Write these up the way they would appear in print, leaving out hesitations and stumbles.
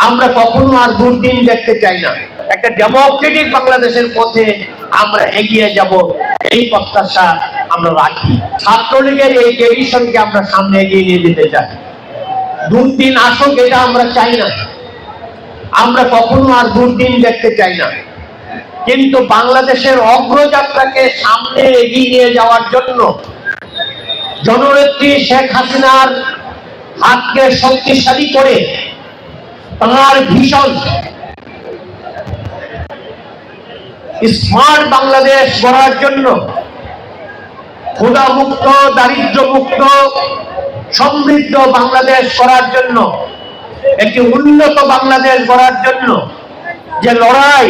আমরা কখনো আর দুর্দিন দেখতে চাই না। একটা ডেমোক্রেটিক বাংলাদেশের পথে আমরা এগিয়ে যাব, এই প্রত্যাশা আমরা রাখি। ছাত্রলীগের এই ট্রেডিশনকে আমরা সামনে এগিয়ে নিয়ে যেতে চাই। দুর্দিন আসুক এটা আমরা চাই না, আমরা কখনো আর দুর্দিন দেখতে চাই না। কিন্তু বাংলাদেশের অগ্রযাত্রাকে সামনে এগিয়ে নিয়ে যাওয়ার জন্য জননেত্রী শেখ হাসিনার হাতকে শক্তিশালী করে তার ভিশন স্মার্ট বাংলাদেশ গড়ার জন্য, ক্ষুধামুক্ত, দারিদ্র মুক্ত, সমৃদ্ধ বাংলাদেশ করার জন্য, একটি উন্নত বাংলাদেশ গড়ার জন্য যে লড়াই,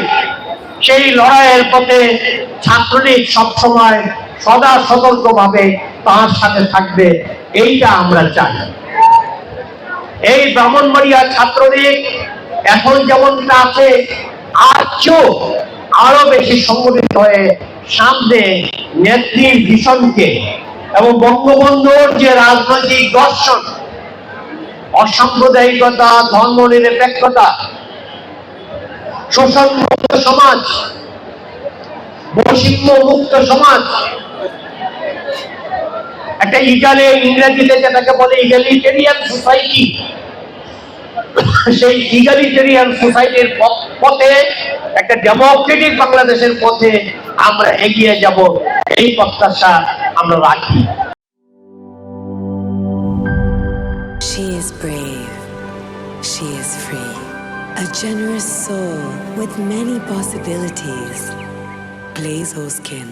সেই লড়াইয়ের পথে ছাত্রলীগ সবসময় সদা সতর্কভাবে তার সাথে থাকবে, এইটা আমরা চাই। এই ব্রাহ্মণবাড়িয়া ছাত্রলীগ এখন যেমনটা আছে আরো বেশি সংগঠিত হয়ে সামনে নেত্রীর ভিশনকে এবং বঙ্গবন্ধুর যে রাজনৈতিক দর্শন, অসাম্প্রদায়িকতা, ধর্ম নিরপেক্ষতা, শোষণ মুক্ত সমাজ, বৈষম্য মুক্ত সমাজ, একটা ইংরেজিতে যেটাকে বলে ইগালিটেরিয়ান সোসাইটি, সেই ইগালিটেরিয়ান সোসাইটির পথে একটা ডেমোক্রেটিক বাংলাদেশের পথে আমরা এগিয়ে যাব, এই প্রত্যাশা আমরা রাখি। She is brave. She is free. A generous soul with many possibilities. Glaze Skin.